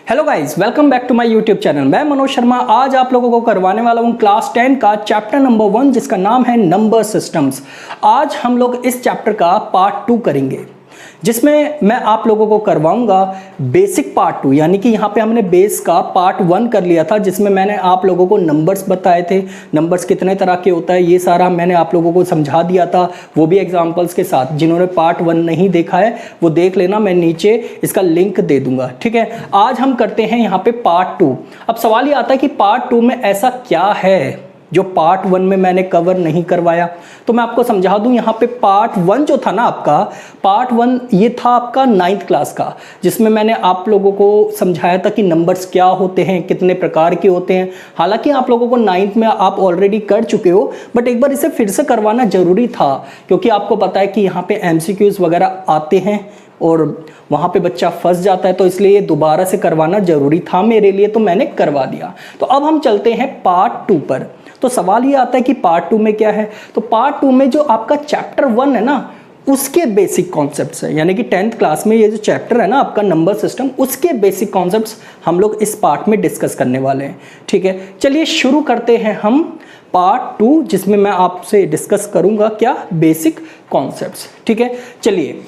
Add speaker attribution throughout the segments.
Speaker 1: Hello guys, welcome back to my YouTube channel. मैं मनोज शर्मा आज आप लोगों को करवाने वाला हूं क्लास 10 का चैप्टर नंबर 1 जिसका नाम है नंबर सिस्टम्स। आज हम लोग इस चैप्टर का पार्ट 2 करेंगे जिसमें मैं आप लोगों को करवाऊंगा बेसिक पार्ट 2, यानी कि यहाँ पे हमने बेस का पार्ट 1 कर लिया था जिसमें मैंने आप लोगों को नंबर्स बताए थे, नंबर्स कितने तरह के होता है ये सारा मैंने आप लोगों को समझा दिया था, वो भी एग्जांपल्स के साथ। जिन्होंने पार्ट 1 नहीं देखा है वो देख लेना, मैं नीचे इसका लिंक दे दूंगा, ठीक है। आज हम करते हैं यहाँ पे पार्ट 2। अब सवाल ये आता है कि पार्ट 2 में ऐसा क्या है जो पार्ट 1 में मैंने कवर नहीं करवाया, तो मैं आपको समझा दूं। यहाँ पे पार्ट 1 जो था ना आपका, पार्ट 1 ये था आपका 9th क्लास का, जिसमें मैंने आप लोगों को समझाया था कि नंबर्स क्या होते हैं, कितने प्रकार के होते हैं। हालांकि आप लोगों को 9th में आप ऑलरेडी कर चुके हो, बट एक बार इसे फिर से करवाना जरूरी था क्योंकि आपको पता है कि यहाँ पे MCQs वगैरह आते हैं और वहाँ पे बच्चा फंस जाता है, तो इसलिए ये दोबारा से करवाना जरूरी था मेरे लिए, तो मैंने करवा दिया। तो अब हम चलते हैं पार्ट 2 पर। तो सवाल ये आता है कि पार्ट 2 में क्या है, तो पार्ट 2 में जो आपका चैप्टर 1 है ना उसके बेसिक कॉन्सेप्ट्स है, यानी कि 10th क्लास में ये जो चैप्टर है ना आपका नंबर सिस्टम, उसके बेसिक कॉन्सेप्ट्स हम लोग इस पार्ट में डिस्कस करने वाले हैं, ठीक है। चलिए शुरू करते हैं हम पार्ट 2 जिसमें मैं आपसे डिस्कस करूंगा क्या, बेसिक कॉन्सेप्ट्स, ठीक है। चलिए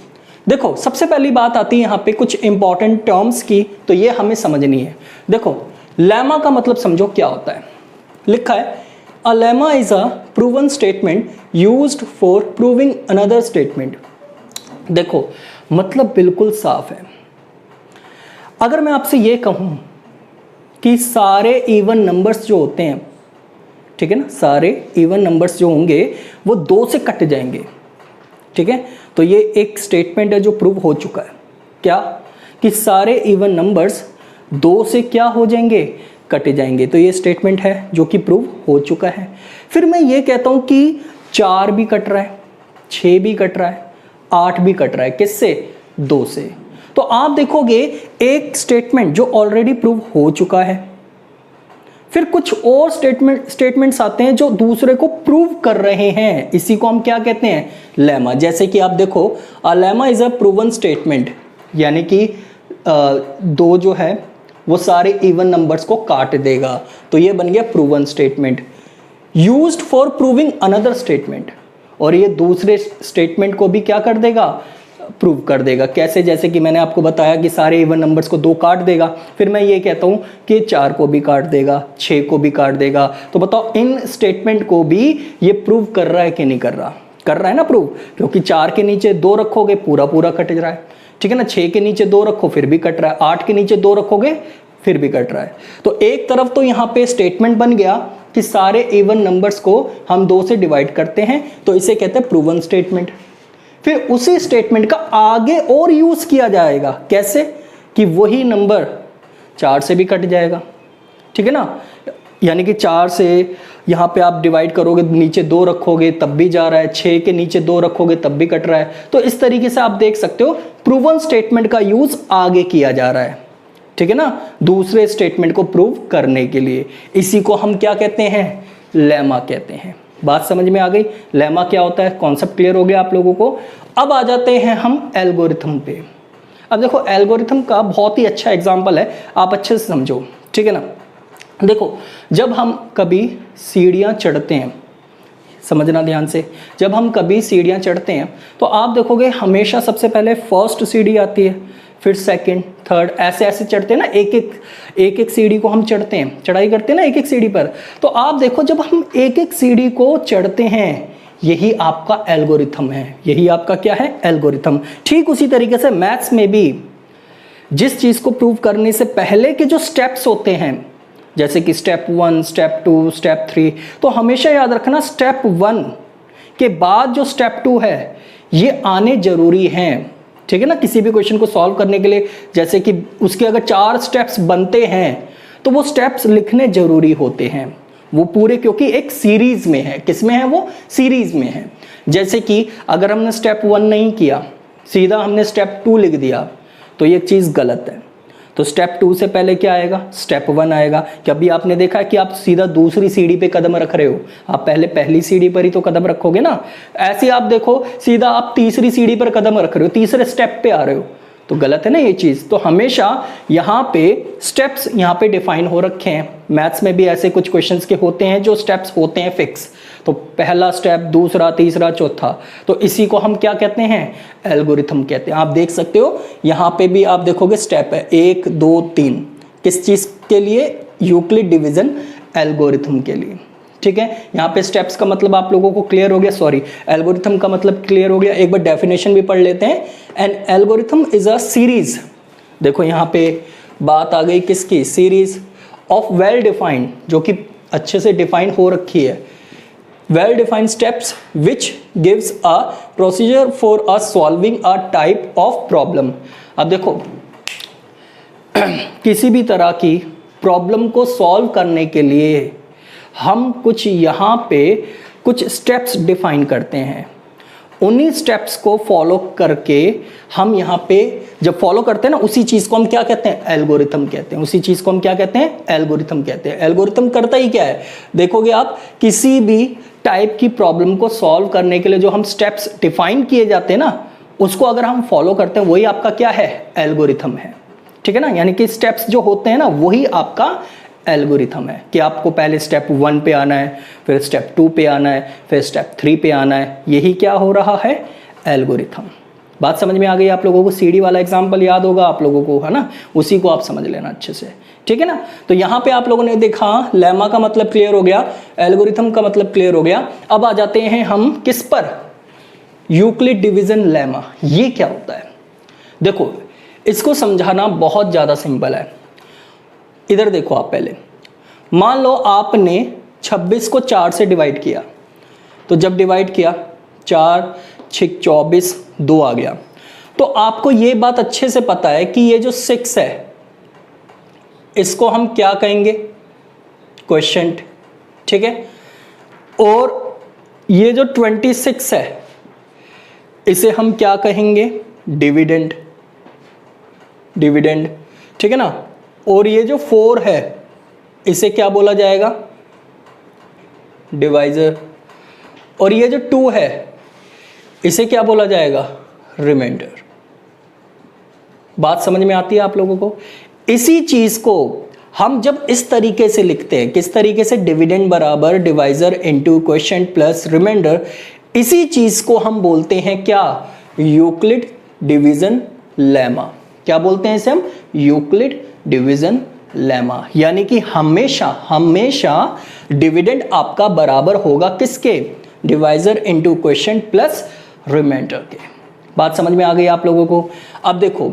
Speaker 1: देखो, सबसे पहली बात आती है यहाँ पे कुछ इंपॉर्टेंट टर्म्स की, तो ये हमें समझनी है। देखो लेमा का मतलब समझो क्या होता है। लिखा है A lemma is a proven statement used for proving another statement। देखो मतलब बिल्कुल साफ है। अगर मैं आपसे ये कहूं कि सारे इवन नंबर्स जो होते हैं, ठीक है ना, सारे इवन नंबर्स जो होंगे वो 2 से कट जाएंगे, ठीक है, तो ये एक स्टेटमेंट है जो प्रूव हो चुका है। क्या कि सारे इवन नंबर्स 2 से क्या हो जाएंगे, कटे जाएंगे, तो ये स्टेटमेंट है जो कि प्रूव हो चुका है। फिर मैं ये कहता हूं कि 4 भी कट रहा है, 6 भी कट रहा है, 8 भी कट रहा है, किससे, 2 से। तो आप देखोगे एक स्टेटमेंट जो ऑलरेडी प्रूव हो चुका है, फिर कुछ और स्टेटमेंट्स आते हैं जो दूसरे को प्रूव कर रहे हैं, इसी को हम क्या कहते हैं, लेमा। जैसे कि आप देखो a lemma is a proven statement, यानी कि 2 जो है वो सारे इवन नंबर्स को काट देगा, तो ये बन गया proven statement. Used for proving another statement, और ये दूसरे स्टेटमेंट को भी क्या कर देगा, प्रूव कर देगा। कैसे, जैसे कि मैंने आपको बताया कि सारे इवन नंबर्स को 2 काट देगा, फिर मैं ये कहता हूँ कि 4 को भी काट देगा, 6 को भी काट देगा। तो बताओ इन स्टेटमेंट को भी ये प्रूव कर रहा है कि नहीं कर रहा, कर रहा है ना प्रूव, क्योंकि 4 के नीचे 2 रखोगे पूरा पूरा कट रहा है, ठीक है ना। 6 के नीचे 2 रखो फिर भी कट रहा है, 8 के नीचे 2 रखोगे फिर भी कट रहा है। तो एक तरफ तो यहाँ पे स्टेटमेंट बन गया कि सारे इवन नंबर्स को हम 2 से डिवाइड करते हैं, तो इसे कहते हैं प्रूवन स्टेटमेंट। फिर उसी स्टेटमेंट का आगे और यूज किया जाएगा, कैसे कि वही नंबर 4 से भी कट जाएगा, ठीक है ना। यानी कि 4 से यहाँ पे आप डिवाइड करोगे, नीचे 2 रखोगे तब भी जा रहा है, 6 के नीचे 2 रखोगे तब भी कट रहा है। तो इस तरीके से आप देख सकते हो प्रूवन स्टेटमेंट का यूज आगे किया जा रहा है, ठीक है ना, दूसरे स्टेटमेंट को प्रूव करने के लिए। इसी को हम क्या कहते हैं, लेमा कहते हैं। बात समझ में आ गई, लेमा क्या होता है, कॉन्सेप्ट क्लियर हो गया आप लोगों को। अब आ जाते हैं हम एल्गोरिथम पे। अब देखो एल्गोरिथम का बहुत ही अच्छा एग्जांपल है, आप अच्छे से समझो, ठीक है ना। देखो जब हम कभी सीढ़ियाँ चढ़ते हैं, समझना ध्यान से, जब हम कभी सीढ़ियाँ चढ़ते हैं तो आप देखोगे हमेशा सबसे पहले फर्स्ट सीढ़ी आती है, फिर सेकंड, थर्ड, ऐसे ऐसे चढ़ते हैं ना, एक एक सीढ़ी को हम चढ़ते हैं, चढ़ाई करते हैं ना एक एक सीढ़ी पर। तो आप देखो जब हम एक एक सीढ़ी को चढ़ते हैं, यही आपका एल्गोरिथम है, यही आपका क्या है, एल्गोरिथम। ठीक उसी तरीके से मैथ्स में भी जिस चीज़ को प्रूव करने से पहले के जो स्टेप्स होते हैं, जैसे कि स्टेप 1, स्टेप 2, स्टेप 3, तो हमेशा याद रखना स्टेप 1 के बाद जो स्टेप 2 है ये आने जरूरी हैं, ठीक है ना। किसी भी क्वेश्चन को सॉल्व करने के लिए जैसे कि उसके अगर 4 स्टेप्स बनते हैं तो वो स्टेप्स लिखने जरूरी होते हैं, वो पूरे, क्योंकि एक सीरीज में है। किस में है, वो सीरीज में है। जैसे कि अगर हमने स्टेप 1 नहीं किया, सीधा हमने स्टेप 2 लिख दिया, तो ये चीज़ गलत है। तो स्टेप 2 से पहले क्या आएगा, स्टेप 1 आएगा। कभी आपने देखा है कि आप सीधा दूसरी सीढ़ी पे कदम रख रहे हो, आप पहले पहली सीढ़ी पर ही तो कदम रखोगे ना। ऐसे आप देखो सीधा आप तीसरी सीढ़ी पर कदम रख रहे हो, तीसरे स्टेप पे आ रहे हो, तो गलत है ना ये चीज़। तो हमेशा यहाँ पे स्टेप्स यहाँ पे डिफाइन हो रखे हैं। मैथ्स में भी ऐसे कुछ क्वेश्चंस के होते हैं जो स्टेप्स होते हैं फिक्स। तो पहला स्टेप, दूसरा, तीसरा, चौथा, तो इसी को हम क्या कहते हैं, एल्गोरिथम कहते हैं। आप देख सकते हो यहाँ पे भी आप देखोगे स्टेप है 1 2 3, किस चीज़ के लिए, यूक्लिड डिवीजन एल्गोरिथम के लिए। ठीक है, यहाँ पे स्टेप्स का मतलब आप लोगों को क्लियर हो गया, सॉरी एल्गोरिथम का मतलब क्लियर हो गया। एक बार डेफिनेशन भी पढ़ लेते हैं। An algorithm is a series, देखो यहाँ पे बात आ गई किसकी, सीरीज ऑफ वेल डिफाइंड, जो कि अच्छे से डिफाइन हो रखी है, well defined steps which gives a procedure for a solving a type of problem. अब देखो किसी भी तरह की प्रॉब्लम को सॉल्व करने के लिए हम कुछ यहाँ पे कुछ स्टेप्स डिफाइन करते हैं। उन्हीं स्टेप्स को फॉलो करके हम यहाँ पे जब फॉलो करते हैं ना, उसी चीज़ को हम क्या कहते हैं, एल्गोरिथम कहते हैं। उसी चीज़ को हम क्या कहते हैं, एल्गोरिथम कहते हैं। एल्गोरिथम करता ही क्या है, देखोगे आप, किसी भी टाइप की प्रॉब्लम को सॉल्व करने के लिए जो हम स्टेप्स डिफाइन किए जाते हैं ना, उसको अगर हम फॉलो करते हैं, वही आपका क्या है, एल्गोरिथम है। ठीक है ना, यानी कि स्टेप्स जो होते हैं ना, वही आपका एल्गोरिथम है। कि आपको पहले स्टेप 1 पे आना है, फिर स्टेप 2 पे आना है, फिर स्टेप 3 पे आना है, यही क्या हो रहा है, एल्गोरिथम। बात समझ में आ गई आप लोगों को, सीडी वाला एग्जांपल याद होगा आप लोगों को, है ना, उसी को आप समझ लेना अच्छे से। ठीक है ना, तो यहाँ पे आप लोगों ने देखा लेमा का मतलब क्लियर हो गया, एल्गोरिथम का मतलब क्लियर हो गया। अब आ जाते हैं हम किस पर, यूक्लिड डिवीजन लेमा। ये क्या होता है, देखो इसको समझाना बहुत ज़्यादा सिंपल है। इधर देखो आप, पहले मान लो आपने 26 को 4 से डिवाइड किया, तो जब डिवाइड किया 4 6 24 2 आ गया, तो आपको ये बात अच्छे से पता है कि ये जो 6 है इसको हम क्या कहेंगे, क्वोशिएंट। ठीक है, और ये जो 26 है इसे हम क्या कहेंगे, डिविडेंड। डिविडेंड, ठीक है ना। और ये जो 4 है इसे क्या बोला जाएगा, डिवाइजर। और ये जो 2 है इसे क्या बोला जाएगा, रिमाइंडर। बात समझ में आती है आप लोगों को। इसी चीज को हम जब इस तरीके से लिखते हैं, किस तरीके से, डिविडेंड बराबर divisor into quotient plus remainder, इसी चीज को हम बोलते हैं क्या, यूक्लिड डिवीजन लेमा। क्या बोलते हैं इसे हम, यूक्लिड डिवीजन लेमा। यानी कि हमेशा हमेशा डिविडेंड आपका बराबर होगा किसके, divisor into quotient plus remainder के। बात समझ में आ गई आप लोगों को। अब देखो,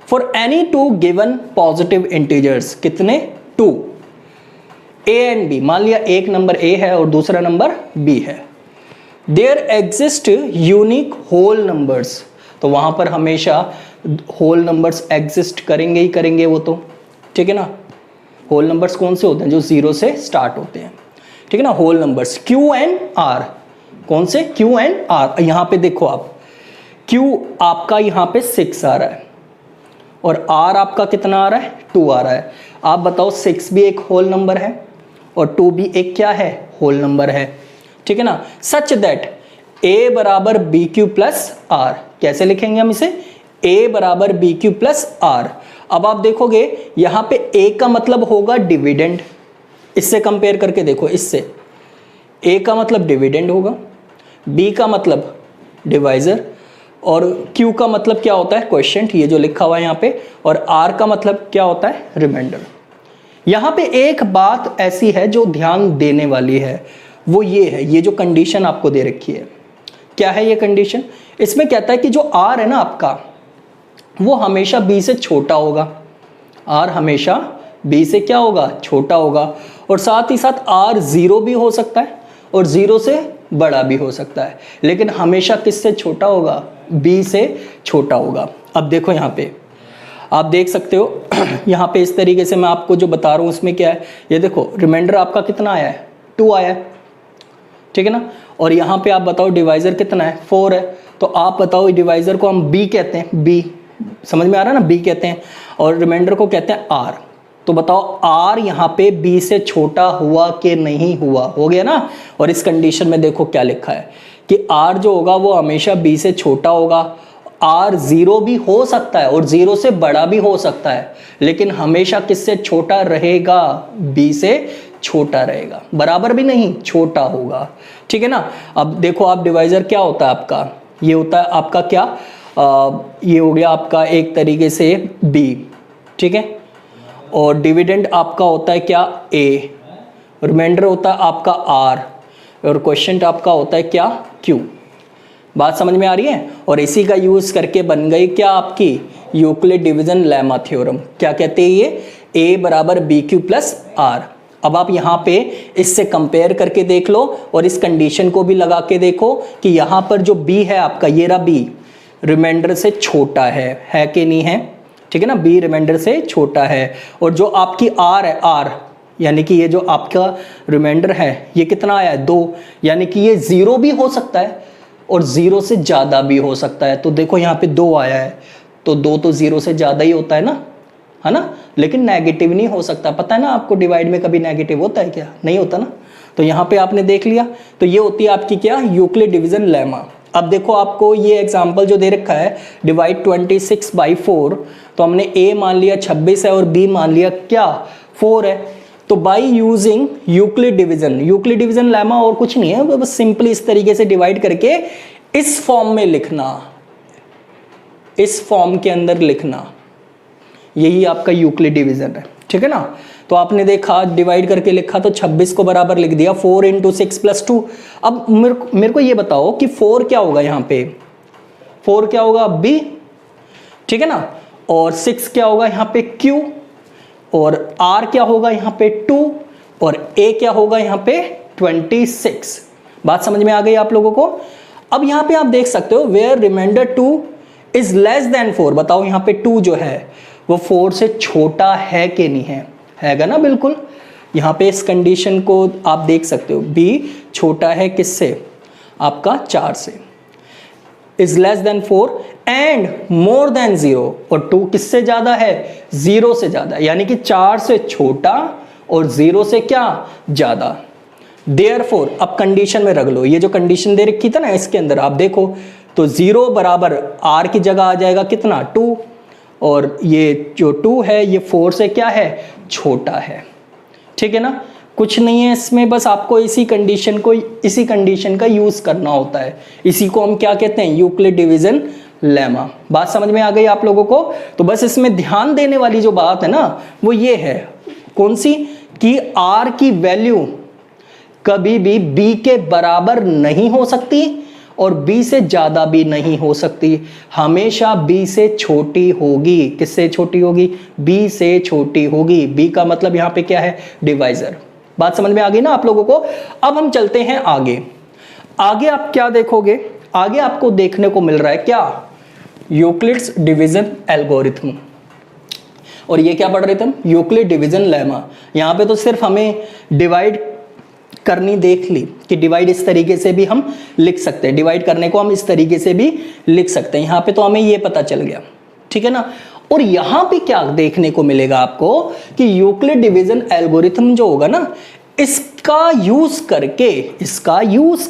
Speaker 1: for any 2 given positive integers, कितने, 2, ए एंड बी, मान लिया एक नंबर ए है और दूसरा नंबर बी है, there exist unique whole numbers, तो वहां पर हमेशा होल नंबर्स एग्जिस्ट करेंगे ही करेंगे वो तो। ठीक है ना, होल नंबर्स कौन से होते हैं, जो 0 से स्टार्ट होते हैं। ठीक है ना, whole numbers Q and R, कौन से, Q एंड R। यहाँ पे देखो आप, Q आपका यहाँ पे 6 आ रहा है और R आपका कितना आ रहा है, 2 आ रहा है। आप बताओ 6 भी एक होल नंबर है और 2 भी एक क्या है, होल नंबर है। ठीक है ना, सच दैट A बराबर BQ प्लस R, कैसे लिखेंगे हम इसे, A बराबर BQ प्लस R। अब आप देखोगे यहाँ पे A का मतलब होगा डिविडेंड, इससे कंपेयर करके देखो, इससे A का मतलब डिविडेंड होगा, B का मतलब डिवाइजर, और Q का मतलब क्या होता है, क्वोशिएंट, ये जो लिखा हुआ है यहाँ पे, और R का मतलब क्या होता है, रिमाइंडर। यहाँ पे एक बात ऐसी है जो ध्यान देने वाली है, वो ये है, ये जो कंडीशन आपको दे रखी है, क्या है ये कंडीशन, इसमें कहता है कि जो R है ना आपका, वो हमेशा B से छोटा होगा। R हमेशा B से क्या होगा, छोटा होगा, और साथ ही साथ R 0 भी हो सकता है और 0 से बड़ा भी हो सकता है, लेकिन हमेशा किससे छोटा होगा, B से छोटा होगा। अब देखो यहाँ पे आप देख सकते हो यहाँ पे इस तरीके से मैं आपको जो बता रहा हूँ उसमें क्या है, ये देखो रिमाइंडर आपका कितना आया है, 2 आया है। ठीक है ना, और यहाँ पे आप बताओ डिवाइजर कितना है, 4 है। तो आप बताओ डिवाइजर को हम B कहते हैं, B, समझ में आ रहा है ना, B कहते हैं, और रिमाइंडर को कहते हैं R। तो बताओ R यहाँ पे B से छोटा हुआ कि नहीं हुआ, हो गया ना। और इस कंडीशन में देखो क्या लिखा है कि R जो होगा वो हमेशा B से छोटा होगा, आर जीरो भी हो सकता है और जीरो से बड़ा भी हो सकता है, लेकिन हमेशा किससे छोटा रहेगा? बी से छोटा रहेगा, बराबर भी नहीं, छोटा होगा। ठीक है ना। अब देखो आप डिवाइजर क्या होता है आपका, ये होता है आपका क्या, ये हो गया आपका एक तरीके से बी, ठीक है, और डिविडेंड आपका होता है क्या? ए, रिमाइंडर होता है आपका आर, और क्वेश्चन आपका होता है क्या? क्यू। बात समझ में आ रही है? और इसी का यूज करके बन गई क्या आपकी यूक्लिड डिवीजन लेमा थ्योरम। क्या कहते हैं ये? ए बराबर बी क्यू प्लस आर। अब आप यहाँ पे इससे कंपेयर करके देख लो और इस कंडीशन को भी लगा के देखो कि यहाँ पर जो बी है आपका, ये रहा बी, रिमाइंडर से छोटा है कि नहीं है? ठीक है ना, बी रिमाइंडर से छोटा है। और जो आपकी आर है, आर यानी कि ये जो आपका रिमाइंडर है ये कितना आया है? 2, यानी कि ये 0 भी हो सकता है और 0 से ज़्यादा भी हो सकता है। तो देखो यहाँ पे 2 आया है, तो 2 तो 0 से ज़्यादा ही होता है ना, लेकिन नेगेटिव नहीं हो सकता। पता है ना आपको, डिवाइड में कभी नेगेटिव होता है क्या? नहीं होता ना। तो यहाँ पे आपने देख लिया, तो ये होती है आपकी क्या? Euclid division lemma. अब देखो आपको ये एग्जाम्पल जो दे रखा है, डिवाइड 26/4, तो हमने ए मान लिया 26 है और बी मान लिया क्या? 4 है। तो by using Euclid division lemma और कुछ नहीं है, बस सिंपली इस तरीके से डिवाइड करके इस फॉर्म में लिखना, इस फॉर्म के अंदर लिखना, यही आपका यूक्लिड डिवीजन है। ठीक है ना। तो आपने देखा डिवाइड करके लिखा तो 26 को बराबर लिख दिया 4 × 6 + 2। अब मेरे को ये बताओ कि 4 क्या होगा यहाँ पे? 4 क्या होगा? बी, ठीक है ना। और 6 क्या होगा यहाँ पे? क्यू। और R क्या होगा यहाँ पे? 2। और A क्या होगा यहाँ पे? 26। बात समझ में आ गई आप लोगों को? अब यहाँ पे आप देख सकते हो where remainder 2 is less than 4। बताओ यहाँ पे 2 जो है वो 4 से छोटा है कि नहीं है? हैगा ना, बिल्कुल। यहाँ पे इस कंडीशन को आप देख सकते हो, B छोटा है किससे? आपका 4 से। Is less than 4 and more than 0, और 2 किससे ज्यादा है? 0 से ज्यादा, यानी कि 4 से छोटा और 0 से क्या? ज्यादा। Therefore, अब कंडीशन में रख लो, ये जो कंडीशन दे रखी था ना इसके अंदर आप देखो, तो 0 बराबर R की जगह आ जाएगा कितना? 2, और ये जो 2 है ये 4 से क्या है? छोटा है। ठीक है ना। कुछ नहीं है इसमें, बस आपको इसी कंडीशन का यूज करना होता है। इसी को हम क्या कहते हैं? Euclid division lemma. बात समझ में आ गई आप लोगों को? तो बस इसमें ध्यान देने वाली जो बात है ना वो ये है, कौन सी? कि R की वैल्यू कभी भी B के बराबर नहीं हो सकती और B से ज्यादा भी नहीं हो सकती, हमेशा B से छोटी होगी। किससे छोटी होगी? B से छोटी होगी। B का मतलब यहाँ पे क्या है? डिवाइजर। बात समझ में आ गई ना आप लोगों को? अब हम चलते हैं आगे। आगे आप क्या देखोगे? आगे आपको देखने को मिल रहा है क्या? Euclid's division algorithm. और ये क्या पढ़ रहे थे हम? Euclid division lemma. यहाँ पे तो सिर्फ हमें डिवाइड करनी देख ली कि डिवाइड इस तरीके से भी हम लिख सकते हैं, डिवाइड करने को हम इस तरीके से भी लिख सकते हैं। यहाँ पे तो हमें ये पता चल गया, ठीक है ना। और यहाँ पे क्या देखने को मिलेगा आपको कि यूक्लिड डिवीजन एल्गोरिथम जो होगा ना, इसका यूज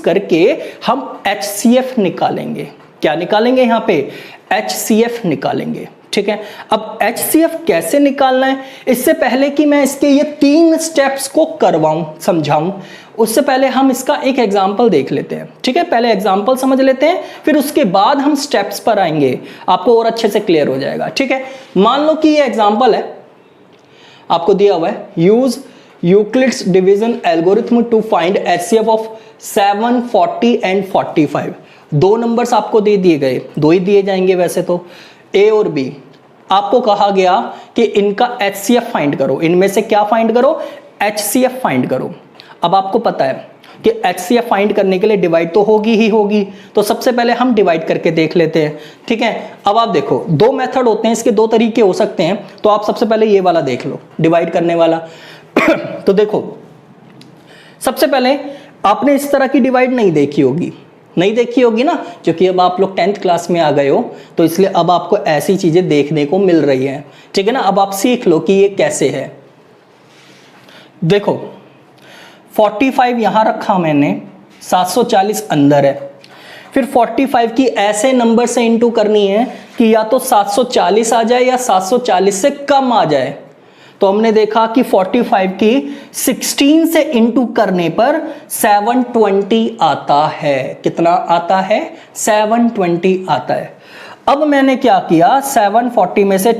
Speaker 1: करके हम HCF निकालेंगे। क्या निकालेंगे? यहाँ पे HCF निकालेंगे। ठीक है। अब HCF कैसे निकालना है, इससे पहले कि मैं इसके ये 3 स्टेप्स को करवाऊं, समझाऊं, उससे पहले हम इसका एक एग्जांपल देख लेते हैं। ठीक है, पहले एग्जांपल समझ लेते हैं, फिर उसके बाद हम स्टेप्स पर आएंगे, आपको और अच्छे से क्लियर हो जाएगा। ठीक है, मान लो कि ये एग्जांपल है, आपको दिया हुआ है, use Euclid's division algorithm to find HCF of 7, 40 and 45। 2 numbers आपको दे दिए गए, 2 ही दिए जाएंगे वैसे तो, A और B। आपको कहा गया कि इनका HCF फाइंड करो, इनमें से क्या फाइंड करो? HCF फाइंड करो। अब आपको पता है कि HCF फाइंड करने के लिए डिवाइड तो होगी ही होगी, तो सबसे पहले हम डिवाइड करके देख लेते हैं। ठीक है, अब आप देखो 2 मेथड होते हैं, इसके 2 तरीके हो सकते हैं, तो आप सबसे पहले ये वाला देख लो, डिवाइड करने वाला। तो देखो सबसे पहले आपने इस तरह की डिवाइड नहीं देखी होगी ना, क्योंकि अब आप लोग 10th क्लास में आ गए हो, तो इसलिए अब आपको ऐसी चीजें देखने को मिल रही हैं। ठीक है ना, अब आप सीख लो कि ये कैसे है। देखो 45 यहां रखा मैंने, 740 अंदर है, फिर 45 की ऐसे नंबर से इंटू करनी है कि या तो 740 आ जाए या 740 से कम आ जाए। तो हमने देखा कि 45 की 16 से इंटू करने पर 720 आता है। कितना आता है? 720 आता है। अब मैंने क्या किया, 740 में से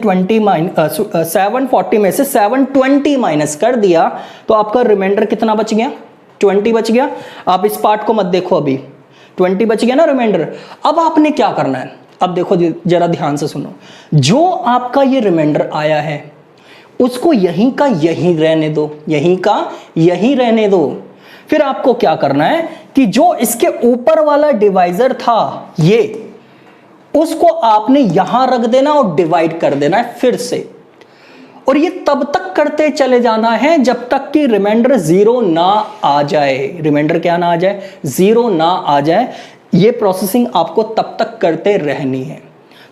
Speaker 1: 720 माइनस कर दिया, तो आपका रिमाइंडर कितना बच गया? 20 बच गया। आप इस पार्ट को मत देखो, अभी 20 बच गया ना रिमाइंडर। अब आपने क्या करना है, अब देखो जरा ध्यान से सुनो। जो आपका ये रिमाइंडर आया है उसको यहीं का यहीं रहने दो, यहीं का यहीं रहने दो। फिर आपको क्या करना है कि जो इसके ऊपर वाला डिवाइजर था ये, उसको आपने यहां रख देना और डिवाइड कर देना है फिर से। और ये तब तक करते चले जाना है जब तक कि रिमाइंडर 0 ना आ जाए। रिमाइंडर क्या ना आ जाए? 0 ना आ जाए। ये प्रोसेसिंग आपको तब तक करते रहनी है।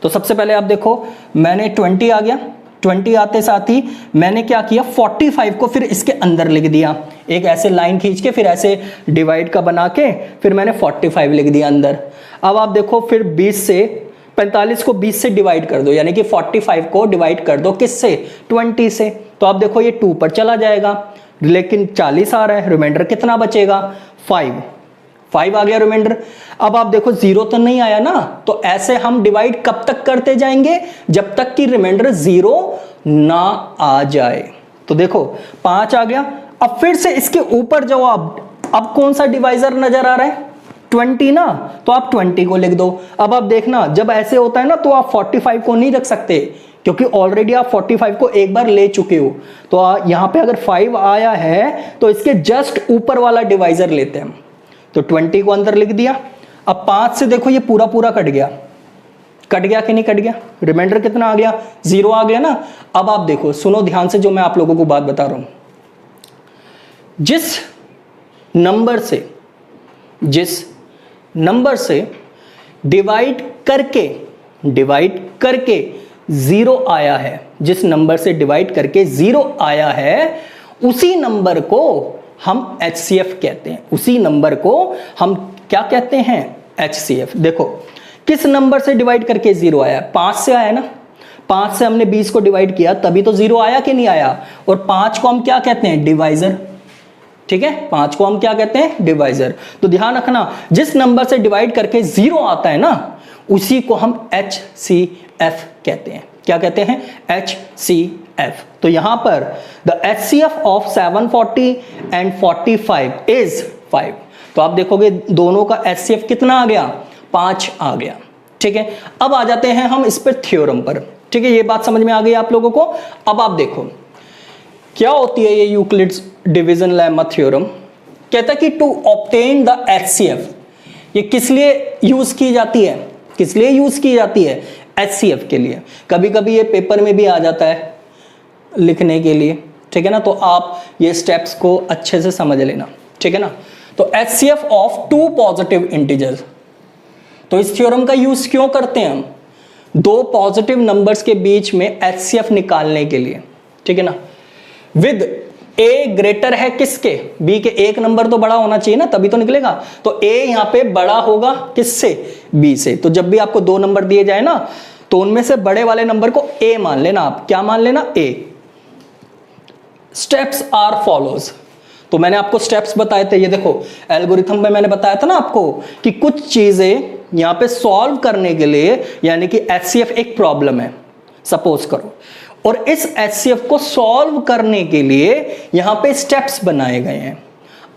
Speaker 1: तो सबसे पहले आप देखो, मैंने 20 आ गया, 20 आते साथ ही मैंने क्या किया, 45 को फिर इसके अंदर लिख दिया, एक ऐसे लाइन खींच के फिर ऐसे डिवाइड का बना के फिर मैंने 45 लिख दिया अंदर। अब आप देखो, फिर 20 से 45 को 20 से डिवाइड कर दो, यानी कि 45 को डिवाइड कर दो किससे? 20 से। तो आप देखो ये 2 पर चला जाएगा, लेकिन 40 आ रहा है, रिमाइंडर कितना बचेगा? 5 आ गया रिमाइंडर। अब आप देखो 0 तो नहीं आया ना, तो ऐसे हम डिवाइड कब तक करते जाएंगे? जब तक कि रिमाइंडर 0 ना आ जाए। तो देखो 5 आ गया। अब फिर से इसके ऊपर जाओ आप, अब कौन सा डिवाइजर नजर आ रहा है? 20 ना, तो आप 20 को लिख दो। अब आप देखना, जब ऐसे होता है ना तो आप 45 को नहीं रख सकते, क्योंकि ऑलरेडी आप 45 को एक बार ले चुके हो। तो यहां पे अगर 5 आया है तो इसके जस्ट ऊपर वाला डिवाइजर लेते हैं। तो 20 को अंदर लिख दिया। अब 5 से देखो ये पूरा पूरा कट गया, कट गया कि नहीं कट गया? रिमाइंडर कितना आ गया? 0 आ गया ना। अब आप देखो, सुनो ध्यान से जो मैं आप लोगों को बात बता रहा हूं। जिस नंबर से डिवाइड करके 0 आया है, जिस नंबर से डिवाइड करके 0 आया है, उसी नंबर को हम HCF कहते हैं। उसी नंबर को हम क्या कहते हैं? HCF। देखो किस नंबर से डिवाइड करके 0 आया? 5 से आया ना। 5 से हमने 20 को डिवाइड किया, तभी तो 0 आया कि नहीं आया? और 5 को हम क्या कहते हैं? डिवाइजर। ठीक है, 5 को हम क्या कहते हैं? डिवाइजर। तो ध्यान रखना, जिस नंबर से डिवाइड करके 0 आता है ना, उसी को हम HCF कहते हैं। क्या कहते हैं? HCF। तो यहां पर the HCF of 740 and 45 is 5। तो आप देखोगे दोनों का HCF कितना आ गया? 5 आ गया। ठीक है, अब आ जाते हैं हम इस पर थ्योरम पर। ठीक है, ये बात समझ में आ गई आप लोगों को। अब आप देखो क्या होती है ये यूक्लिड्स डिवीजन लेमा थ्योरम। कहता है कि टू ऑब्टेन द HCF, ये किस लिए यूज की जाती है? किस लिए यूज की जाती है? HCF के लिए। कभी कभी ये पेपर में भी आ जाता है लिखने के लिए। ठीक है ना, तो आप ये स्टेप्स को अच्छे से समझ लेना। ठीक है ना, तो HCF ऑफ 2 पॉजिटिव इंटीजर्स। तो इस थ्योरम का यूज क्यों करते हैं हम? 2 पॉजिटिव नंबर्स के बीच में HCF निकालने के लिए। ठीक है ना, विद A ग्रेटर है किसके? B के। एक नंबर तो बड़ा होना चाहिए ना, तभी तो निकलेगा। तो A यहां पे बड़ा होगा किससे? B से। तो जब भी आपको 2 नंबर दिए जाए ना, तो उनमें से बड़े वाले नंबर को A मान लेना। आप क्या मान लेना? A। Steps are follows. तो मैंने आपको स्टेप्स बताए थे, ये देखो एल्गोरिथम में मैंने बताया था ना आपको कि कुछ चीजें यहां पे सॉल्व करने के लिए, यानी कि HCF एक प्रॉब्लम है सपोज करो, और इस HCF को सॉल्व करने के लिए यहां पे स्टेप्स बनाए गए हैं।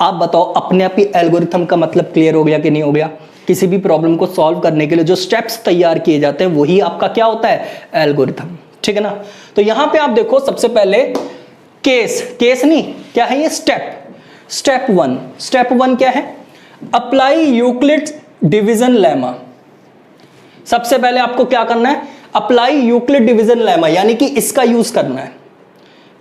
Speaker 1: आप बताओ, अपने आप ही एल्गोरिथम का मतलब क्लियर हो गया कि नहीं हो गया? किसी भी प्रॉब्लम को सॉल्व करने के लिए जो स्टेप्स तैयार किए जाते हैं वही आपका क्या होता है? एल्गोरिथम। ठीक है ना, तो यहां पे आप देखो सबसे पहले केस नहीं, क्या है ये? स्टेप 1। स्टेप 1 क्या है? Apply Euclid's division lemma. सबसे पहले आपको क्या करना है? अप्लाई यूक्लिड डिवीजन लेमा, यानी कि इसका यूज करना है,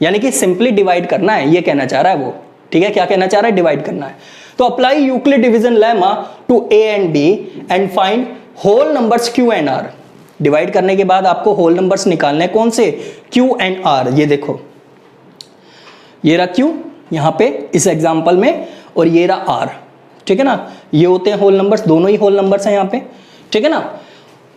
Speaker 1: यानी कि सिंपली डिवाइड करना है, ये कहना चाह रहा है वो। ठीक है, क्या कहना चाह रहा है? डिवाइड करना है। तो apply Euclid division lemma to A and B and find whole numbers Q and R। Divide करने के बाद आपको होल नंबर्स निकालने कौन से? Q and R। ये देखो, ये रहा Q यहां पे इस एग्जांपल में, और ये रहा R। ठीक है ना, ये होते हैं होल नंबर्स, दोनों ही होल नंबर्स हैं यहाँ पे, ठीक है ना।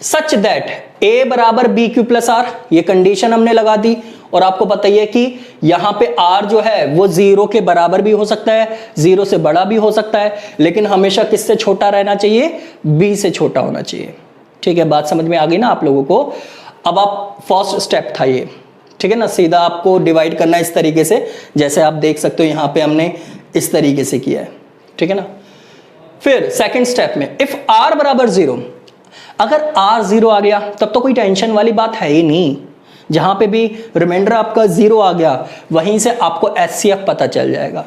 Speaker 1: सच दैट a बराबर बी क्यू प्लस आर, ये कंडीशन हमने लगा दी, और आपको पता ही है कि यहां पे r जो है वो 0 के बराबर भी हो सकता है, 0 से बड़ा भी हो सकता है, लेकिन हमेशा किससे छोटा रहना चाहिए, b से छोटा होना चाहिए। ठीक है, बात समझ में आ गई ना आप लोगों को। अब आप फर्स्ट स्टेप था ये, ठीक है ना, सीधा आपको डिवाइड करना है इस तरीके से, जैसे आप देख सकते हो यहां पे हमने इस तरीके से किया है, ठीक है ना। फिर सेकंड स्टेप में इफ r बराबर 0, अगर r 0 आ गया तब तो कोई टेंशन वाली बात है ही नहीं, जहां पे भी रिमाइंडर आपका 0 आ गया वहीं से आपको HCF पता चल जाएगा,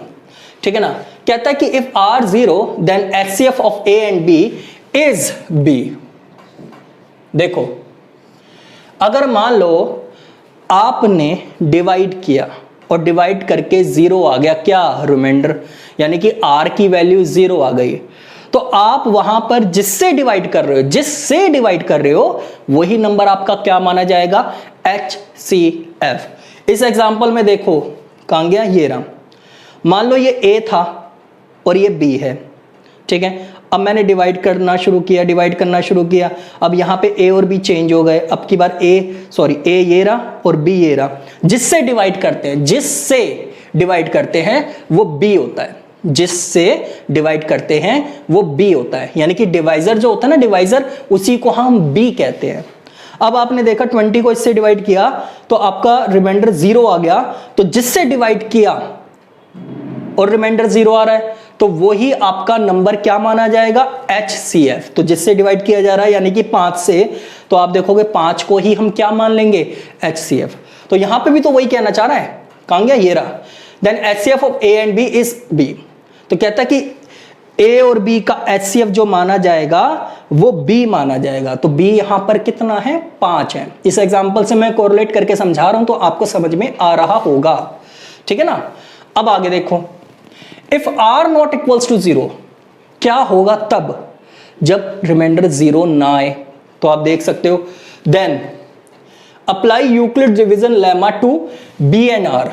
Speaker 1: ठीक है ना। कहता है कि if r 0 then HCF of a and b is b। देखो, अगर मान लो आपने डिवाइड किया और डिवाइड करके 0 आ गया, क्या, रिमाइंडर, यानी कि r की वैल्यू 0 आ गई, तो आप वहां पर जिससे डिवाइड कर रहे हो वही नंबर आपका क्या माना जाएगा, HCF। इस एग्जांपल में देखो कहां गया, ये रहा, मान लो ये a था और ये b है, ठीक है। अब मैंने डिवाइड करना शुरू किया, अब यहाँ पे a और b चेंज हो गए, अब की बार a ये रहा और b ये रहा, जिससे डिवाइड करते हैं वो b होता है, यानी कि डिवाइजर जो होता है ना, डिवाइजर, उसी को हम b कहते हैं। अब आपने देखा 20 को इससे डिवाइड किया तो आपका रिमाइंडर 0 आ गया, तो जिससे डिवाइड किया और रिमाइंडर 0 आ रहा है तो वही आपका नंबर क्या माना जाएगा, HCF। तो जिससे डिवाइड किया जा रहा है यानी कि 5 से, तो आप देखोगे 5 को ही हम क्या मान लेंगे, HCF। तो यहां पे भी तो वही कहना चाह रहा है, कहां गया, ये रहा, then HCF of A and B is B। तो कहता है कि A और B का HCF जो माना जाएगा वो B माना जाएगा, तो B यहां पर कितना है, 5 है। इस एग्जांपल से मैं कोरिलेट करके समझा रहा हूं तो आपको समझ में आ रहा होगा, ठीक है ना। अब आगे देखो, if r not equals to 0, क्या होगा तब जब रिमाइंडर 0 ना आए, तो आप देख सकते हो, then apply Euclid division lemma to b and r।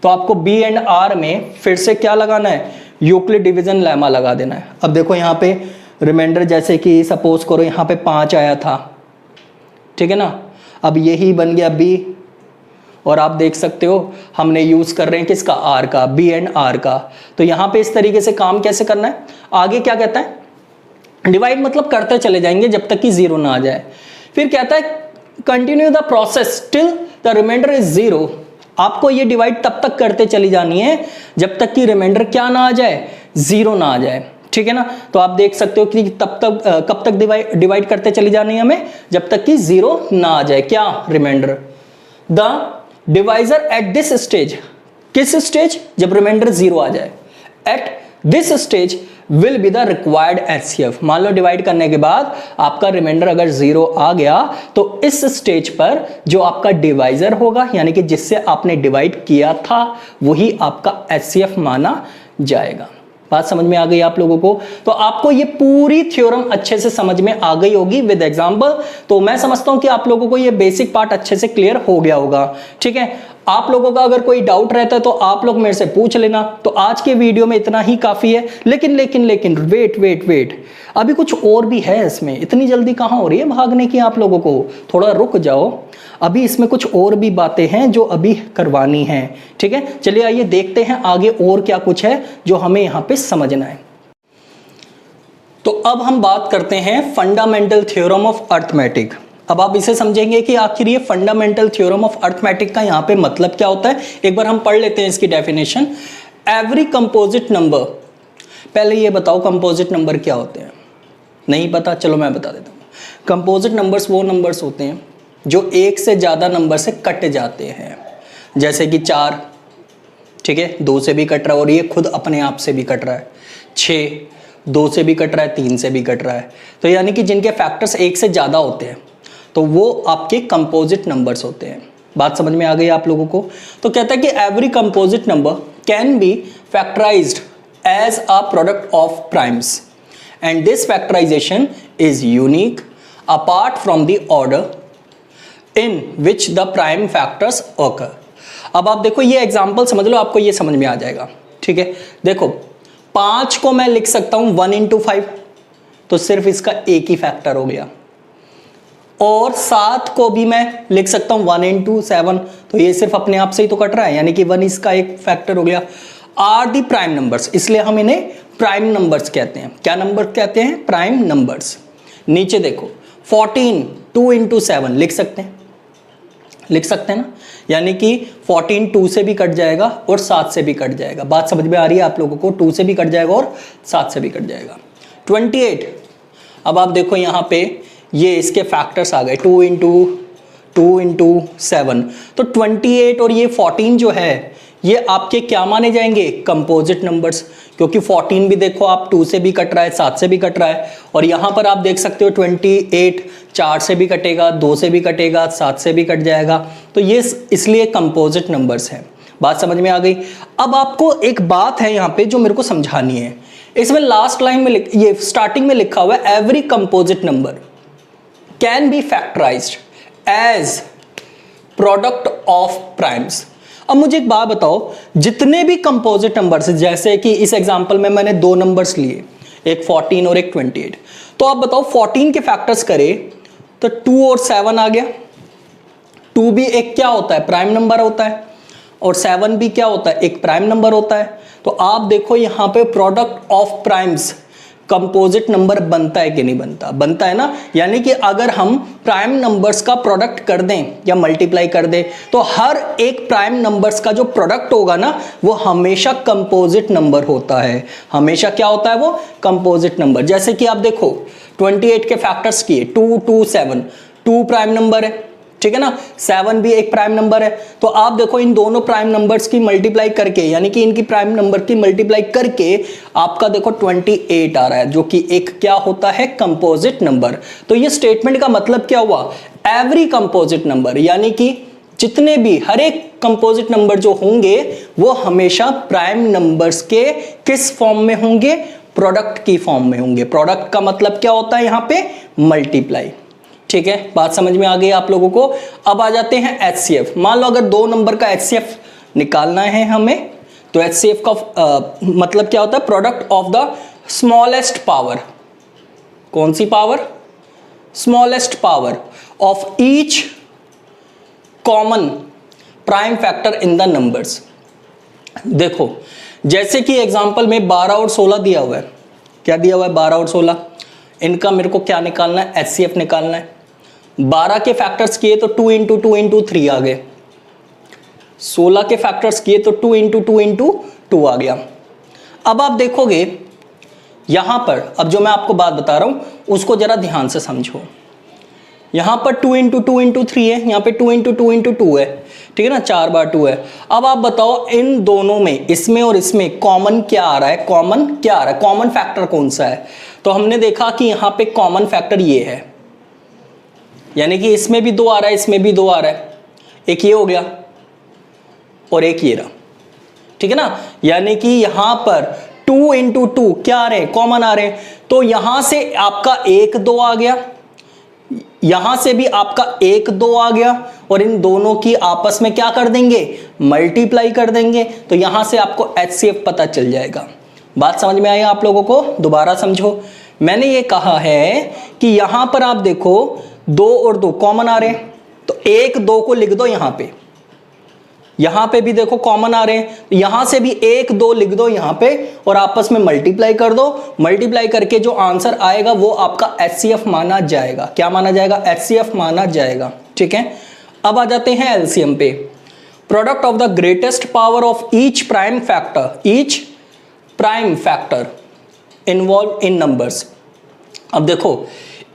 Speaker 1: तो आपको b एंड r में फिर से क्या लगाना है, यूक्लिड डिवीजन लेमा लगा देना है। अब देखो यहाँ पे रिमाइंडर, जैसे कि सपोज करो यहाँ पे 5 आया था, ठीक है ना, अब यही बन गया b, और आप देख सकते हो हमने यूज कर रहे हैं किसका, r का, b एंड r का। तो यहां पे इस तरीके से काम कैसे करना है, आगे क्या कहता है, डिवाइड मतलब करते चले जाएंगे जब तक कि 0 ना आ जाए। फिर कहता है continue the process till the remainder is 0। आपको ये डिवाइड तब तक करते चली जानी है जब तक कि रिमाइंडर क्या ना आ जाए, 0 ना आ जाए, ठीक है ना। तो आप देख सकते हो कि कब तक डिवाइड करते चली जानी है हमें, जब तक कि 0 ना आ जाए, क्या, remainder. The divisor at this stage, किस स्टेज, जब रिमाइंडर 0 आ जाए, at this stage will be the required HCF। मान लो डिवाइड करने के बाद आपका रिमाइंडर अगर 0 आ गया तो इस स्टेज पर जो आपका डिवाइजर होगा, यानी कि जिससे आपने डिवाइड किया था, वही आपका HCF माना जाएगा। बात समझ में आ गई आप लोगों को। तो आपको ये पूरी थ्योरम अच्छे से समझ में आ गई होगी विद एग्जांपल। तो मैं समझता हूं कि आप लोगों को ये बेसिक पार्ट अच्छे से क्लियर हो गया होगा, ठीक है। आप लोगों का अगर कोई डाउट रहता है तो आप लोग मेरे से पूछ लेना। तो आज के वीडियो में इतना ही काफी है, लेकिन वेट, अभी कुछ और भी है इसमें। इतनी जल्दी कहां हो रही है भागने की आप लोगों को, थोड़ा रुक जाओ, अभी इसमें कुछ और भी बातें हैं जो अभी करवानी है, ठीक है। चलिए आइए देखते हैं आगे और क्या कुछ है जो हमें यहाँ पे समझना है। तो अब हम बात करते हैं फंडामेंटल थ्योरम ऑफ अर्थमेटिक। अब आप इसे समझेंगे कि आखिर ये फंडामेंटल थ्योरम ऑफ अर्थमेटिक का यहाँ पे मतलब क्या होता है। एक बार हम पढ़ लेते हैं इसकी डेफिनेशन। एवरी कंपोजिट नंबर, पहले ये बताओ कंपोजिट नंबर क्या होते हैं, नहीं पता, चलो मैं बता देता हूँ। कंपोजिट नंबर्स वो नंबर्स होते हैं जो एक से ज़्यादा नंबर से कट जाते हैं, जैसे कि 4, ठीक है, 2 से भी कट रहा है और ये खुद अपने आप से भी कट रहा है, 6 2 से भी कट रहा है, 3 से भी कट रहा है। तो यानी कि जिनके फैक्टर्स 1 से ज़्यादा होते हैं तो वो आपके कंपोजिट नंबर्स होते हैं। बात समझ में आ गई आप लोगों को। तो कहता है कि every composite number can be factorised as a product of primes and this factorisation is unique apart from the order in which the prime factors occur. अब आप देखो ये एग्जाम्पल समझ लो, आपको ये समझ में आ जाएगा, ठीक है। देखो 5 को मैं लिख सकता हूं 1 इंटू 5, तो सिर्फ इसका एक ही फैक्टर हो गया। और 7 को भी मैं लिख सकता हूं 1 इंटू 7, तो ये सिर्फ अपने आप से ही तो कट रहा है, यानी कि 1 इसका एक फैक्टर हो गया। आर दी प्राइम नंबर्स, इसलिए हम इन्हें प्राइम नंबर्स कहते हैं। क्या नंबर कहते हैं? Prime numbers. नीचे देखो 14 2 इंटू 7 लिख सकते हैं, लिख सकते हैं ना, यानी कि 14 2 से भी कट जाएगा और 7 से भी कट जाएगा। बात समझ में आ रही है आप लोगों को? 2 से भी कट जाएगा और 7 से भी कट जाएगा। 28, अब आप देखो यहाँ पे ये इसके फैक्टर्स आ गए, 2 इंटू 7, तो 28 और ये 14 जो है ये आपके क्या माने जाएंगे? कंपोजिट नंबर्स, क्योंकि 14 भी देखो आप 2 से भी कट रहा है, 7 से भी कट रहा है, और यहाँ पर आप देख सकते हो 28 4 से भी कटेगा, 2 से भी कटेगा, 7 से भी कट जाएगा, तो ये इसलिए कंपोजिट नंबर्स हैं। बात समझ में आ गई? अब आपको एक बात है यहाँ पे जो मेरे को समझानी है। इसमें लास्ट लाइन में ये स्टार्टिंग में लिखा हुआ है every composite number can be factorised as product of primes. अब मुझे एक बात बताओ, जितने भी कंपोजिट नंबर्स, जैसे कि इस एग्जांपल में मैंने 2 नंबर्स लिए, एक 14 और एक 28, तो आप बताओ 14 के फैक्टर्स करें तो 2 और 7 आ गया। 2 भी एक क्या होता है? प्राइम नंबर होता है, और 7 भी क्या होता है? एक प्राइम नंबर होता है। तो आप देखो यहाँ पे product of primes composite number बनता है कि नहीं बनता? बनता है ना, यानी कि अगर हम प्राइम नंबर्स का प्रोडक्ट कर दें या मल्टीप्लाई कर दें तो हर एक प्राइम नंबर्स का जो प्रोडक्ट होगा ना वो हमेशा कंपोजिट नंबर होता है। हमेशा क्या होता है? वो कंपोजिट नंबर। जैसे कि आप देखो 28 के फैक्टर्स किए, 2 2 7, 2 प्राइम नंबर है, ठीक है ना, 7 भी एक प्राइम नंबर है। तो आप देखो इन दोनों प्राइम नंबर्स की मल्टीप्लाई करके, यानी कि इनकी प्राइम नंबर की मल्टीप्लाई करके आपका देखो 28 आ रहा है, जो कि एक क्या होता है? Composite number. तो ये स्टेटमेंट का मतलब क्या हुआ? एवरी कंपोजिट नंबर, यानी कि जितने भी हर एक कंपोजिट नंबर जो होंगे वो हमेशा प्राइम नंबर्स के किस फॉर्म में होंगे? प्रोडक्ट की फॉर्म में होंगे। प्रोडक्ट का मतलब क्या होता है? यहाँ पे मल्टीप्लाई। ठीक है, बात समझ में आ गई आप लोगों को? अब आ जाते हैं HCF। मान लो अगर 2 नंबर का HCF निकालना है हमें, तो HCF का मतलब क्या होता है? Product of the smallest power. कौन सी power? Smallest power of each common prime factor in the numbers. देखो जैसे कि एग्जांपल में 12 और 16 दिया हुआ है। क्या दिया हुआ है? 12 और 16। इनका मेरे को क्या निकालना है? HCF निकालना है। 12 के फैक्टर्स किए तो 2 इंटू 2 इंटू 3 आ गए। 16 के फैक्टर्स किए तो 2 इंटू 2 इंटू 2 आ गया। अब आप देखोगे यहां पर, अब जो मैं आपको बात बता रहा हूं उसको जरा ध्यान से समझो। यहां पर 2 इंटू 2 इंटू 3 है, यहां पे 2 इंटू 2 इंटू 2 है, ठीक है ना, 4 बार 2 है। अब आप बताओ इन दोनों में, इसमें और इसमें कॉमन क्या आ रहा है? कॉमन क्या आ रहा है? कॉमन फैक्टर कौन सा है? तो हमने देखा कि यहां पे कॉमन फैक्टर ये है, यानी कि इसमें भी 2 आ रहा है, इसमें भी 2 आ रहा है। एक ये हो गया और एक ये रहा, ठीक है ना, यानी कि यहां पर 2 इंटू 2 क्या आ रहे हैं? कॉमन आ रहे हैं। तो यहां से आपका 1 2 आ गया, यहां से भी आपका 1 2 आ गया, और इन दोनों की आपस में क्या कर देंगे? मल्टीप्लाई कर देंगे। तो यहां से आपको HCF पता चल जाएगा। बात समझ में आई आप लोगों को? दोबारा समझो, मैंने ये कहा है कि यहां पर आप देखो 2 और 2 कॉमन आ रहे हैं, तो 1 2 को लिख दो यहां पे भी देखो कॉमन आ रहे हैं, तो यहां से भी 1 2 लिख दो यहां पे, और आपस में मल्टीप्लाई कर दो। मल्टीप्लाई करके जो आंसर आएगा वो आपका HCF माना जाएगा। क्या माना जाएगा? HCF माना जाएगा। ठीक है, अब आ जाते हैं LCM पे। Product of the greatest power of each prime factor involve in numbers. अब देखो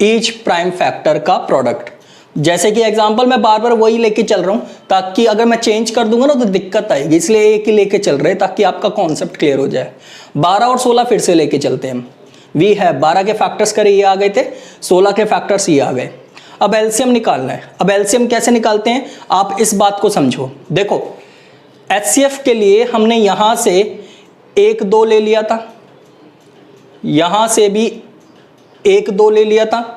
Speaker 1: ईच प्राइम फैक्टर का प्रोडक्ट, जैसे कि एग्जांपल मैं बार बार वही लेके चल रहा हूं, ताकि अगर मैं चेंज कर दूंगा ना तो दिक्कत आएगी, इसलिए एक ही लेके चल रहे हैं ताकि आपका कॉन्सेप्ट क्लियर हो जाए। 12 और 16 फिर से लेके चलते हैं। वी है 12 के फैक्टर्स करे ये आ गए थे, 16 के फैक्टर्स ये आ गए। अब LCM निकालना है। अब LCM कैसे निकालते हैं आप इस बात को समझो। देखो HCF के लिए हमने यहां से 1 2 ले लिया था, यहां से भी 1 2 ले लिया था।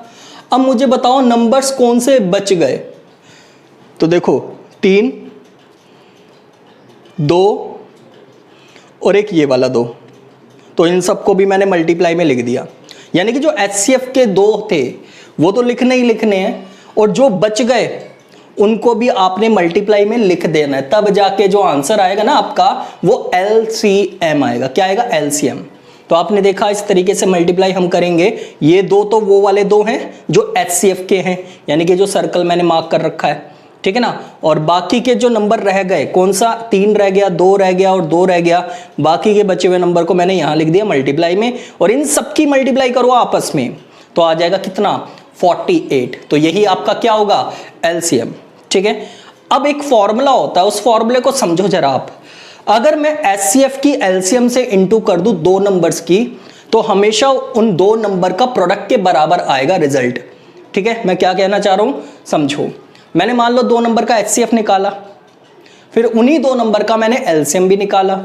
Speaker 1: अब मुझे बताओ नंबर्स कौन से बच गए? तो देखो 3 2 और एक ये वाला 2, तो इन सबको भी मैंने मल्टीप्लाई में लिख दिया। यानी कि जो HCF के 2 थे वो तो लिखने ही लिखने हैं, और जो बच गए उनको भी आपने मल्टीप्लाई में लिख देना है, तब जाके जो आंसर आएगा ना आपका वो LCM आएगा। क्या आएगा? LCM। तो आपने देखा इस तरीके से मल्टीप्लाई हम करेंगे। ये 2 तो वो वाले 2 हैं जो HCF के हैं, यानी कि जो सर्कल मैंने मार्क कर रखा है, ठीक है ना। और बाकी के जो नंबर रह गए, कौन सा? 3 रह गया, 2 रह गया और 2 रह गया, बाकी के बचे हुए नंबर को मैंने यहां लिख दिया मल्टीप्लाई में, और इन सबकी मल्टीप्लाई करो आपस में तो आ जाएगा कितना? 48। तो यही आपका क्या होगा? LCM, ठीक है। अब एक फॉर्मूला होता है, उस फॉर्मूले को समझो जरा आप। अगर मैं HCF की LCM से इंटू कर दूं 2 नंबर्स की, तो हमेशा उन 2 नंबर का प्रोडक्ट के बराबर आएगा रिजल्ट, ठीक है। मैं क्या कहना चाह रहा हूं समझो। मैंने मान लो 2 नंबर का HCF निकाला, फिर उन्हीं 2 नंबर का मैंने LCM भी निकाला,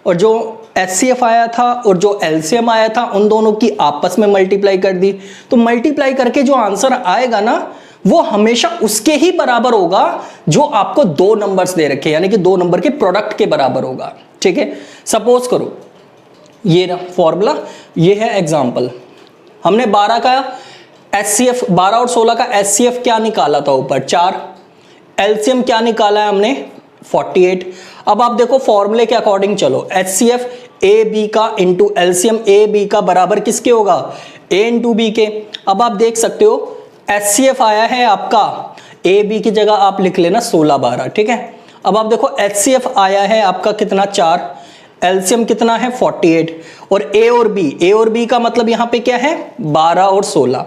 Speaker 1: और जो HCF आया था और जो LCM आया था उन दोनों की आपस में मल्टीप्लाई कर दी। तो मल्टीप्लाई करके जो आंसर आएगा ना वो हमेशा उसके ही बराबर होगा जो आपको 2 नंबर्स दे रखे, यानी कि 2 नंबर के प्रोडक्ट के बराबर होगा, ठीक है। सपोज करो ये ना फॉर्मूला, ये है एग्जांपल। हमने 12 का HCF, 12 और 16 का HCF क्या निकाला था? ऊपर 4। LCM क्या निकाला है हमने? 48। अब आप देखो फॉर्मूले के अकॉर्डिंग चलो, HCF AB का इंटू LCM AB का बराबर किसके होगा? A इंटू B के। अब आप देख सकते हो HCF आया है आपका, AB की जगह आप लिख लेना 16 12, ठीक है। अब आप देखो HCF आया है आपका कितना? 4। LCM कितना है? 48। और A और B का मतलब यहाँ पे क्या है? 12 और 16।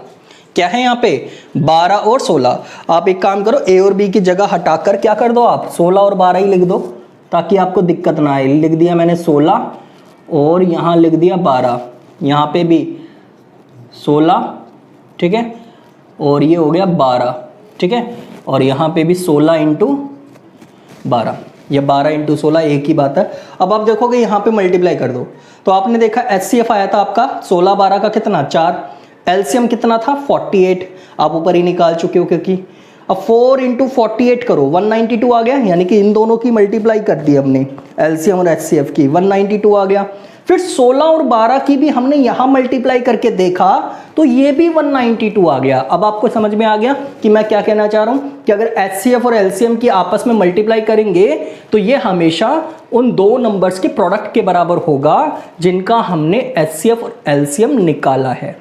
Speaker 1: क्या है यहाँ पे? 12 और 16। आप एक काम करो, A और B की जगह हटाकर क्या कर दो आप? 16 और 12 ही लिख दो, ताकि आपको दिक्कत ना आए। लिख दिया मैंने 16 और यहाँ लिख दिया 12, यहाँ पे भी 16, ठीक है, और ये हो गया 12, ठीक है, और यहाँ पे भी 16 इंटू 12, ये 12 इंटू 16 एक ही बात है। अब आप देखोगे यहाँ पे मल्टीप्लाई कर दो, तो आपने देखा HCF आया था आपका 16 12 का कितना? 4। LCM कितना था? 48। आप ऊपर ही निकाल चुके हो क्योंकि। अब 4 इंटू 48 करो, 192 आ गया, यानी कि इन दोनों की मल्टीप्लाई कर दी हमने, LCM और HCF की, 192 आ गया। फिर 16 और 12 की भी हमने यहां मल्टीप्लाई करके देखा तो ये भी 192 आ गया। अब आपको समझ में आ गया कि मैं क्या कहना चाह रहा हूं, कि अगर HCF और LCM की आपस में मल्टीप्लाई करेंगे तो ये हमेशा उन 2 नंबर्स के प्रोडक्ट के बराबर होगा जिनका हमने HCF और LCM निकाला है,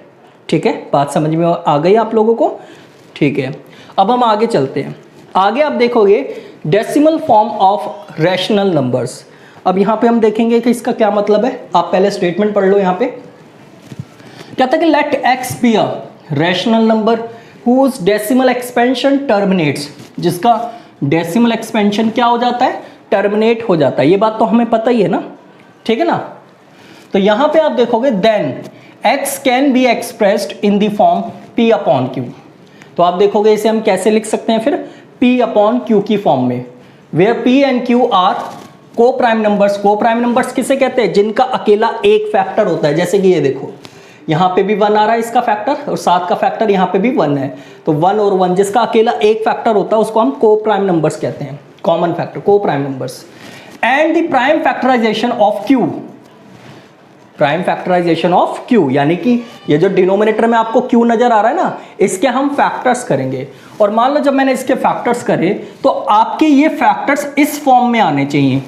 Speaker 1: ठीक है। बात समझ में आ गई आप लोगों को? ठीक है, अब हम आगे चलते हैं। आगे आप देखोगे decimal form of rational numbers. अब यहां पे हम देखेंगे कि इसका क्या मतलब है। आप पहले स्टेटमेंट पढ़ लो। यहां पे क्या था कि let x be a rational number whose decimal expansion terminates, जिसका डेसिमल एक्सपेंशन क्या हो जाता है? टर्मिनेट हो जाता है। ये बात तो हमें पता ही है ना, ठीक है ना। तो यहां पे आप देखोगे then x can be expressed in the form p upon q। तो आप देखोगे इसे हम कैसे लिख सकते हैं फिर? p अपॉन q की फॉर्म में, where p and q are coprime numbers. Coprime numbers किसे कहते हैं? जिनका अकेला एक फैक्टर होता है। जैसे कि ये देखो यहाँ पे भी 1 आ रहा है इसका फैक्टर, और 7 का फैक्टर यहाँ पे भी 1 है, तो 1 और 1 जिसका अकेला एक फैक्टर होता है उसको हम को प्राइम नंबर्स कहते हैं, common factor, coprime numbers. And the prime factorisation of q, prime factorisation of q, यानी कि ये जो डिनोमिनेटर में आपको q नजर आ रहा है ना, इसके हम फैक्टर्स करेंगे। और मान लो जब मैंने इसके फैक्टर्स करे तो आपके ये फैक्टर्स इस फॉर्म में आने चाहिए।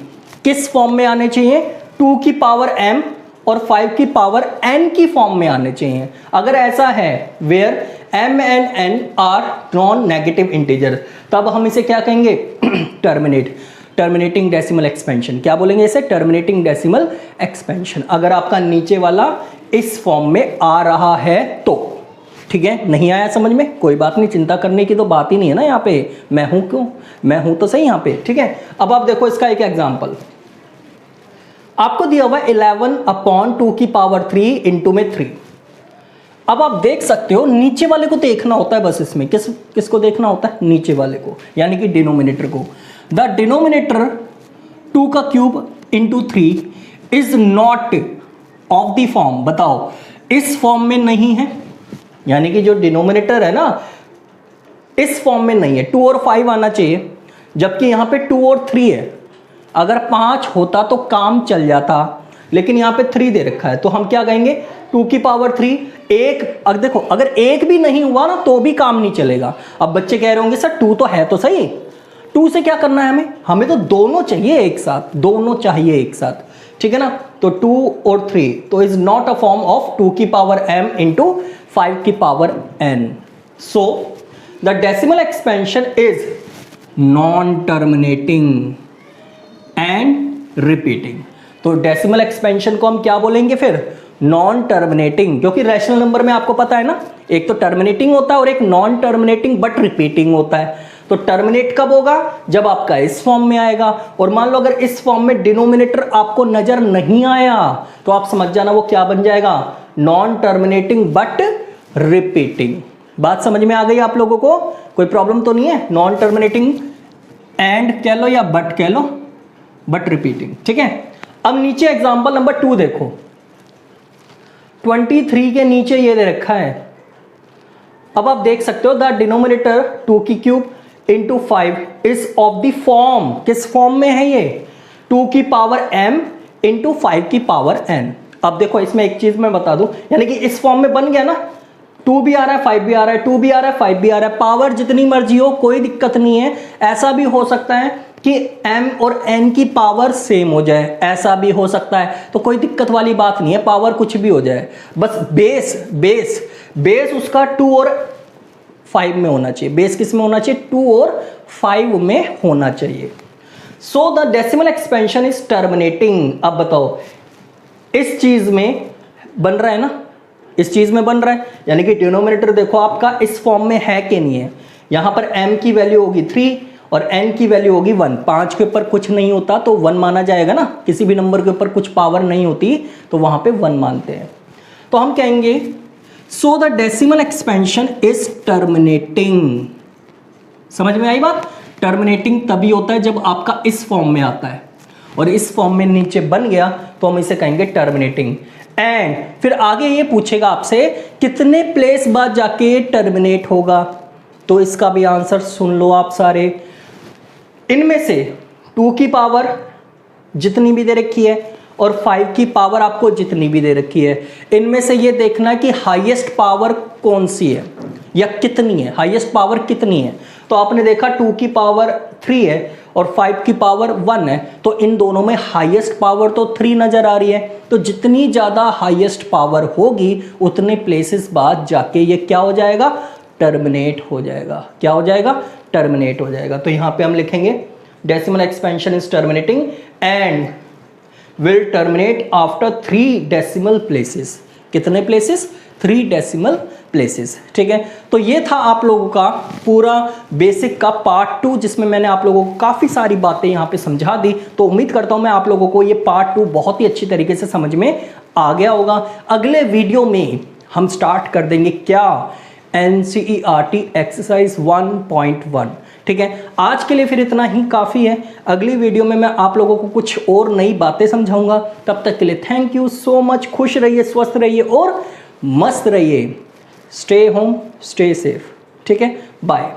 Speaker 1: किस फॉर्म में आने चाहिए? 2 की पावर m और 5 की पावर n की फॉर्म में आने चाहिए। अगर ऐसा है where m and n are non negative integer, तब हम इसे क्या कहेंगे? Terminating decimal expansion. क्या बोलेंगे इसे? Terminating decimal expansion. अगर आपका नीचे वाला इस फॉर्म में आ रहा है तो, ठीक है। नहीं आया समझ में? कोई बात नहीं, चिंता करने की तो बात ही नहीं है ना यहाँ पे। मैं हूं क्यों? मैं हूं तो सही यहाँ पे, ठीक है। अब आप देखो इसका एक एग्जांपल आपको दिया हुआ 11 अपॉन 2 की पावर 3 इंटू में 3। अब आप देख सकते हो नीचे वाले को देखना होता है बस। इसमें किसको देखना होता है? नीचे वाले को, यानी कि डिनोमिनेटर को। द डिनोमिनेटर 2 का cube into 3 is not of the form. बताओ, इस फॉर्म में नहीं है, यानी कि जो डिनोमिनेटर है ना इस फॉर्म में नहीं है। 2 और 5 आना चाहिए, जबकि यहां पे 2 और 3 है। अगर 5 होता तो काम चल जाता, लेकिन यहाँ पे 3 दे रखा है, तो हम क्या कहेंगे 2 की पावर 3। एक अगर देखो, अगर एक भी नहीं हुआ ना तो भी काम नहीं चलेगा। अब बच्चे कह रहे होंगे सर 2 तो है तो सही, 2 से क्या करना है हमें तो दोनों चाहिए एक साथ, दोनों चाहिए एक साथ, ठीक है ना। तो 2 और 3 तो is not a form of 2 की पावर m इंटू 5 की power n। So the decimal expansion is non terminating and repeating. तो डेसिमल एक्सपेंशन को हम क्या बोलेंगे फिर, नॉन टर्मिनेटिंग, क्योंकि रैशनल नंबर में आपको पता है ना, एक तो टर्मिनेटिंग होता है और एक नॉन टर्मिनेटिंग बट रिपीटिंग होता है। तो टर्मिनेट कब होगा, जब आपका इस फॉर्म में आएगा, और मान लो अगर इस फॉर्म में डिनोमिनेटर आपको नजर नहीं आया तो आप समझ जाना वो क्या बन जाएगा, नॉन टर्मिनेटिंग बट रिपीटिंग। बात समझ में आ गई आप लोगों को, कोई प्रॉब्लम तो नहीं है। नॉन टर्मिनेटिंग एंड कह लो या बट कह लो, बट रिपीटिंग, ठीक है। अब नीचे एग्जांपल नंबर 2 देखो, 23 के नीचे ये दे रखा है। अब आप देख सकते हो द डिनोमिनेटर 2 की cube into 5 is of the form, किस फॉर्म में है ये, 2 की पावर m इंटू 5 की पावर n। अब देखो इसमें एक चीज मैं बता दूं, यानी कि इस फॉर्म में बन गया ना, 2 भी आ रहा है 5 भी आ रहा है, 2 भी आ रहा है 5 भी आ रहा है, पावर जितनी मर्जी हो कोई दिक्कत नहीं है। ऐसा भी हो सकता है कि m और n की पावर सेम हो जाए, ऐसा भी हो सकता है, तो कोई दिक्कत वाली बात नहीं है, पावर कुछ भी हो जाए, बस बेस उसका 2 और 5 में होना चाहिए। बेस किस में होना चाहिए, 2 और 5 में होना चाहिए। So the decimal expansion is terminating. अब बताओ इस चीज में बन रहा है ना, इस चीज में बन रहा है, यानी कि डिनोमिनेटर देखो आपका इस फॉर्म में है कि नहीं है। यहां पर m की वैल्यू होगी 3 और n की वैल्यू होगी 1। 5 के ऊपर कुछ नहीं होता तो 1 माना जाएगा ना, किसी भी नंबर के ऊपर कुछ पावर नहीं होती तो वहां पे 1 मानते हैं। तो हम कहेंगे so the decimal expansion is terminating. समझ में आई बात, टर्मिनेटिंग तभी होता है जब आपका इस फॉर्म में आता है, और इस फॉर्म में नीचे बन गया तो हम इसे कहेंगे टर्मिनेटिंग। एंड फिर आगे ये पूछेगा आपसे कितने प्लेस बाद जाके टर्मिनेट होगा, तो इसका भी आंसर सुन लो आप सारे। इनमें से 2 की पावर जितनी भी दे रखी है और 5 की पावर आपको जितनी भी दे रखी है, इनमें से ये देखना कि हाईएस्ट पावर कौन सी है या कितनी है, हाईएस्ट पावर कितनी है। तो आपने देखा 2 की पावर 3 है और 5 की पावर 1 है, तो इन दोनों में हाईएस्ट पावर तो 3 नजर आ रही है। तो जितनी ज़्यादा हाईएस्ट पावर होगी उतने प्लेसेस बाद जाके ये क्या हो जाएगा, टर्मिनेट हो जाएगा। क्या हो जाएगा, टर्मिनेट हो जाएगा। तो यहाँ पे हम लिखेंगे decimal expansion is terminating and will terminate after 3 decimal places. कितने प्लेसेस, 3 डेसिमल प्लेसेस, ठीक है। तो ये था आप लोगों का पूरा बेसिक का पार्ट 2, जिसमें मैंने आप लोगों को काफ़ी सारी बातें यहाँ पे समझा दी। तो उम्मीद करता हूँ मैं आप लोगों को ये पार्ट 2 बहुत ही अच्छी तरीके से समझ में आ गया होगा। अगले वीडियो में हम स्टार्ट कर देंगे क्या, NCERT एक्सरसाइज 1.1, ठीक है। आज के लिए फिर इतना ही काफ़ी है। अगली वीडियो में मैं आप लोगों को कुछ और नई बातें समझाऊंगा। तब तक के लिए थैंक यू सो मच। खुश रहिए, स्वस्थ रहिए और मस्त रहिए। स्टे होम, स्टे सेफ, ठीक है। बाय।